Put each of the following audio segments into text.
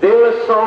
150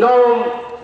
9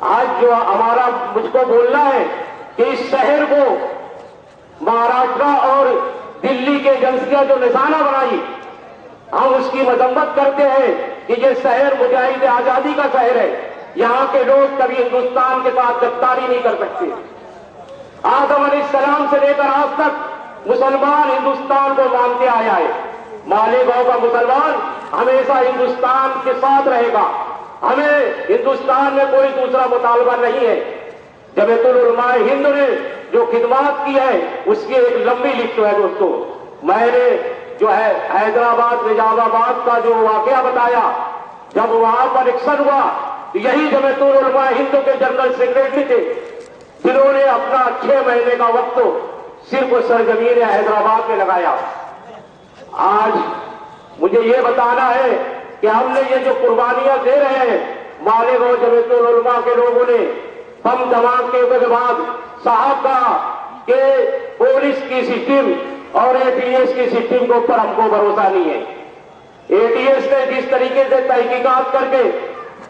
آج جو ہمارا مجھ کو بولنا ہے کہ اس شہر کو مہاراشٹر اور دلی کے ایجنسیاں جو نشانہ بنائی، ہم اس کی مذمت کرتے ہیں کہ یہ شہر مجاہد آزادی کا شہر ہے. یہاں کے لوگ کبھی ہندوستان کے ساتھ غداری نہیں کر سکتے. آدم علیہ السلام سے لے کر آج تک مسلمان ہندوستان کو مانتے آیا ہے. مالیگاؤں کا مسلمان ہمیشہ ہندوستان کے ساتھ رہے گا. ہمیں ہندوستان میں کوئی دوسرا مطالبہ نہیں ہے. جمعیت العلماء ہند نے جو خدمات کی ہے اس کی ایک لمبی لسٹ ہے دوستو. میں نے جو ہے حیدرآباد نجام آباد کا جو واقعہ بتایا، جب وہاں پر الیکشن ہوا تو یہی جمعیت العلماء ہند کے جنرل سیکرٹری تھے جنہوں نے اپنا 6 مہینے کا وقت صرف سرزمین حیدرآباد میں لگایا. آج مجھے یہ بتانا ہے کہ ہم نے یہ جو قربانیاں دے رہے ہیں، مالیگاؤں جمعیت العلماء کے لوگوں نے بم دھماکے کے بعد صاحب کہا کہ پولیس کی سسٹم اور اے ٹی ایس کی سسٹم کے اوپر ہم کو بھروسہ نہیں ہے. اے ٹی ایس نے جس طریقے سے تحقیقات کر کے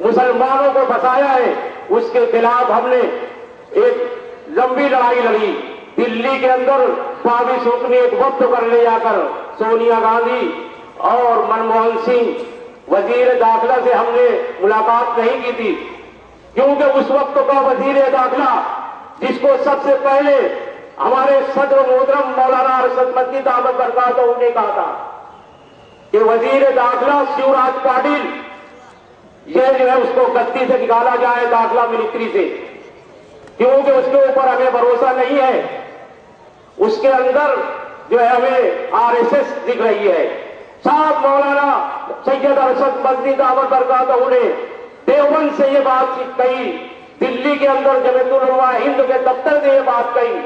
مسلمانوں کو بچایا ہے اس کے خلاف ہم نے ایک لمبی لڑائی لڑی. دلی کے اندر فاوی سوک نے ایک وفد کر لے جا کر سونیا گاندھی اور منموہن سنگھ وزیر داخلہ سے ہم نے ملاقات نہیں کی تھی، کیونکہ اس وقت کا وزیر داخلہ جس کو سب سے پہلے ہمارے صدر محترم مولانا ارشد مدنی دعوت برکاتہ انہوں نے کہا تھا کہ وزیر داخلہ شیوراج پاٹل یہ جو ہے اس کو گدی سے نکالا جائے داخلہ منسٹری سے، کیونکہ اس کے اوپر ہمیں بھروسہ نہیں ہے. اس کے اندر جو ہے ہمیں RSS دکھ رہی ہے. صاحب مولانا سید ارشد مدنی دعوت برکاتہ نے دیوبند سے یہ بات کہی، دلی کے اندر جمعیت العلماء ہند کے دفتر سے یہ بات کہی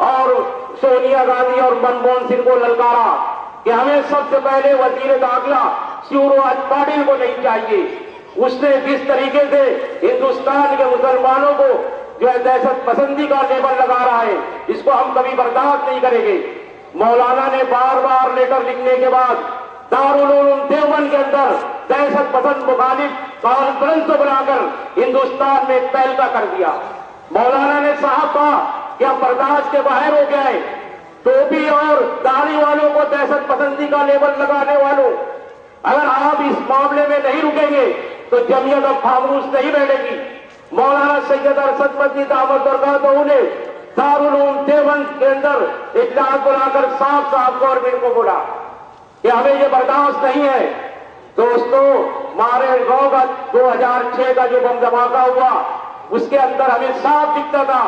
اور سونیا گاندھی اور منموہن سنگھ کو للکارا کہ ہمیں سب سے پہلے وزیر داخلہ شیوراج پاٹل کو نہیں چاہیے. اس نے جس طریقے سے ہندوستان کے مسلمانوں کو جو ہے دہشت پسندی کا لیبل لگا رہا ہے اس کو ہم کبھی برداشت نہیں کریں گے. مولانا نے بار بار لیٹر لکھنے کے بعد دارالعلوم دیوبند کے اندر دہشت پسند مخالف کانفرنس کو بنا کر ہندوستان میں پہلکا کر دیا. مولانا نے صاحب کہا کہ ہم برداشت کے باہر ہو گئے. ٹوپی اور داڑھی والوں کو دہشت پسندی کا لیبل لگانے والوں، اگر آپ اس معاملے میں نہیں رکیں گے تو جمعیت اب خاموش نہیں بیٹھے گی. مولانا سید ارشد مدنی دعوت برکاتہ نے دارالعلوم دیوبند کے اندر اجلاس بلا کر صاف گورنمنٹ کو بولا کہ ہمیں یہ برداشت نہیں ہے. دوستو مالیگاؤں کا 2006 کا جو بم دھماکہ ہوا اس کے اندر ہمیں صاف دکھتا تھا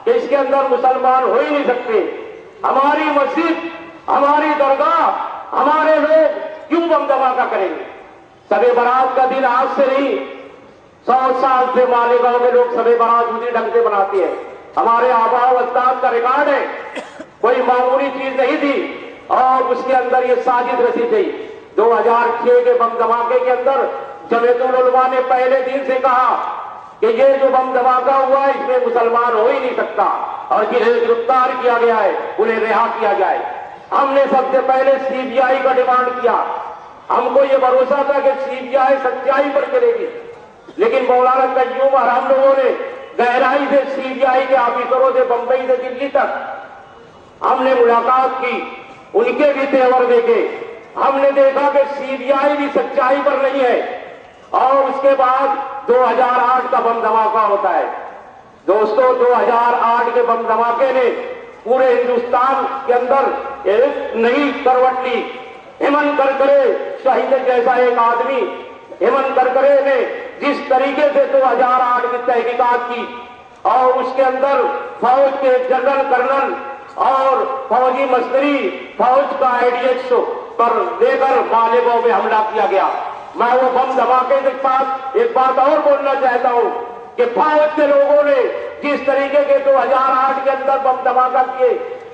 کہ اس کے اندر مسلمان ہو ہی نہیں سکتے. ہماری مسجد، ہماری درگاہ، ہمارے لوگ کیوں بم دھماکہ کریں گے؟ شب برات کا دن آج سے نہیں، 100 سال سے مالیگاؤں کے لوگ شب برات اسی ڈھنگ سے مناتے ہیں. ہمارے آباء و اجداد کا ریکارڈ ہے، کوئی معمولی چیز نہیں تھی. اور اس کے اندر یہ سازش رچی تھی. 2006 کے بم دھماکے کے اندر جمعیت العلماء نے پہلے دن سے کہا کہ یہ جو بم دھماکہ ہوا ہے اس میں مسلمان ہو ہی نہیں سکتا اور جنہیں گرفتار کیا گیا ہے انہیں رہا کیا جائے. ہم نے سب سے پہلے CBI کا ڈیمانڈ کیا. ہم کو یہ بھروسہ تھا کہ CBI سچائی پر چلے گی، لیکن مولانا قیوم اور ہم لوگوں نے گہرائی سے CBI کے آفیسروں سے بمبئی سے دلی تک ہم نے ملاقات کی، ان کے بھی تیور دیکھے. ہم نے دیکھا کہ CBI بھی سچائی پر نہیں ہے. اور اس کے بعد 2008 کا بم دھماکہ ہوتا ہے. دوستو 2008 کے بم دھماکے نے پورے ہندوستان کے اندر ایک نئی کروٹ لی. ہیمنت کرکرے شہید جیسا ایک آدمی، ہیمنت کرکرے نے جس طریقے سے 2008 کی تحقیقات کی اور اس کے اندر فوج کے جنرل کرنل اور فوجی مستری فوج کا IDX پر لے کر مالیگاؤں میں حملہ کیا گیا. میں وہ بم دھماکے کے پاس ایک بات اور بولنا چاہتا ہوں کہ فوج کے لوگوں نے جس طریقے کے 2008 کے اندر بم دھماکہ کیے،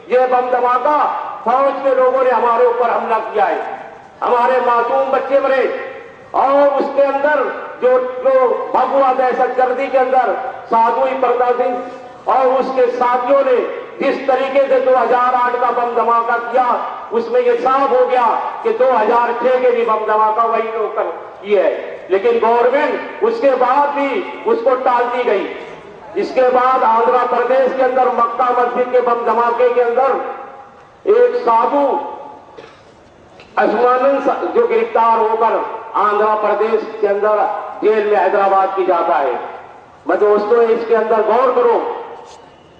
یہ بم دھماکہ فوج کے لوگوں نے ہمارے اوپر حملہ کیا ہے. ہمارے معصوم بچے مرے اور اس کے اندر جو بھگوا دہشت گردی کے اندر سادھوی پرتا سنگھ اور اس کے ساتھیوں نے جس طریقے سے 2008 کا بم دھماکہ کیا اس میں یہ صاف ہو گیا کہ 2006 کے بھی بم دھماکہ وہی لوگ کیے ہے. لیکن گورنمنٹ اس کے بعد بھی اس کو ٹالتی گئی. اس کے بعد آندھرا پردیش کے اندر مکہ مسجد کے بم دھماکے کے اندر ایک سادھو ازمانند جو گرفتار ہو کر آندھرا پردیش کے اندر جیل میں حیدرآباد کی جاتا ہے. میں دوستوں اس کے اندر غور کرو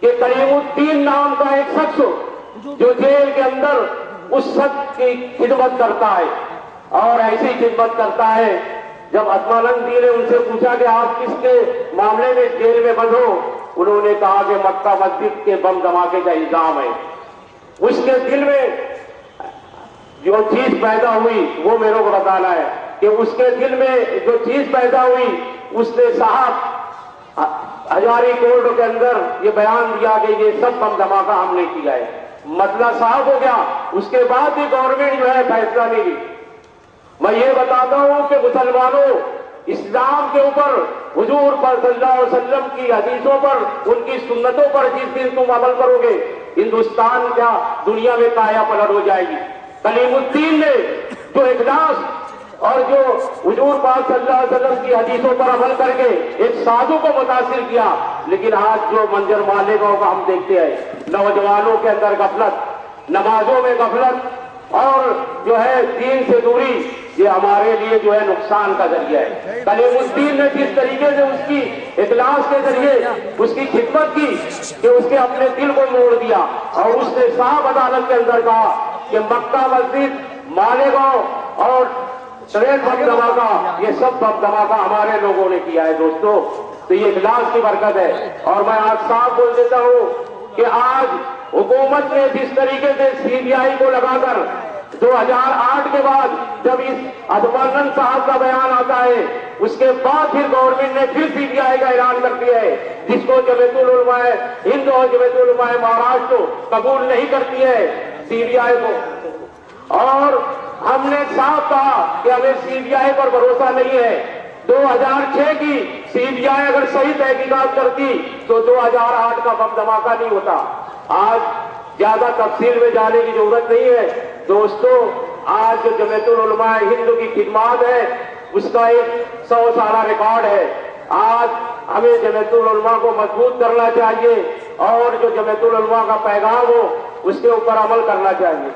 کہ کلیم الدین نام کا ایک شخص جو جیل کے اندر اس شخص کی خدمت کرتا ہے اور ایسی خدمت کرتا ہے. جب ازمانند جی نے ان سے پوچھا کہ آپ کس کے معاملے میں جیل میں بند ہو، انہوں نے کہا کہ مکہ مسجد کے بم دھماکے کا الزام ہے. اس کے دل میں جو چیز پیدا ہوئی وہ میرے کو بتانا ہے کہ اس کے دل میں جو چیز پیدا ہوئی، اس نے صاحب ہزاری کورٹ کے اندر یہ بیان دیا کہ یہ سب بم دھماکہ ہم نے کیا ہے. مسئلہ صاف ہو گیا. اس کے بعد بھی گورنمنٹ جو ہے فیصلہ نہیں لی. میں یہ بتاتا ہوں کہ مسلمانوں، اسلام کے اوپر حضور پر صلی اللہ علیہ وسلم کی حدیثوں پر، ان کی سنتوں پر جس دن تم عمل کرو گے، ہندوستان کیا دنیا میں کایا پلٹ ہو جائے گی. کلیم الدین نے جو اخلاص اور جو حضور پاک صلی اللہ علیہ وسلم کی حدیثوں پر عمل کر کے ایک سادھو کو متاثر کیا، لیکن آج جو منظر مالیگاؤں کا ہم دیکھتے ہیں، نوجوانوں کے اندر غفلت، نمازوں میں غفلت اور جو ہے دین سے دوری، یہ ہمارے لیے جو ہے نقصان کا ذریعہ ہے. کلیم الدین نے جس طریقے سے اس کی اخلاص کے ذریعے اس کی خدمت کی کہ اس کے اپنے دل کو موڑ دیا اور اس نے صاحب عدالت کے اندر کہا کہ مکہ مسجد، مالیگاؤں اور ٹرین بم دھماکہ، یہ سب بم دھماکہ ہمارے لوگوں نے کیا ہے. دوستو، تو یہ اخلاص کی برکت ہے. اور میں آج صاحب بول دیتا ہوں کہ آج حکومت نے جس طریقے سے سی بی آئی کو لگا کر 2008 کے بعد جب اس ازمانند صاحب کا بیان آتا ہے، اس کے بعد پھر گورنمنٹ نے پھر سی بی آئی کا اعلان کر دیا ہے، جس کو جمعیت العلماء ہند اور جمعیت العلماء مہاراشٹر قبول نہیں کرتی ہے سی بی آئی کو. اور ہم نے صاف کہا کہ ہمیں سی بی آئی پر بھروسہ نہیں ہے. 2006 کی سی بی آئی اگر صحیح تحقیقات کرتی تو 2008 کا بم دھماکہ نہیں ہوتا. آج زیادہ تفصیل میں جانے کی ضرورت نہیں ہے. دوستو، آج جو جمعیت العلماء ہند کی خدمات ہے اس کا ایک 100 سالہ ریکارڈ ہے. آج ہمیں جمعیت العلماء کو مضبوط کرنا چاہیے اور جو جمعیت العلماء کا پیغام ہو اس کے اوپر عمل کرنا چاہیے.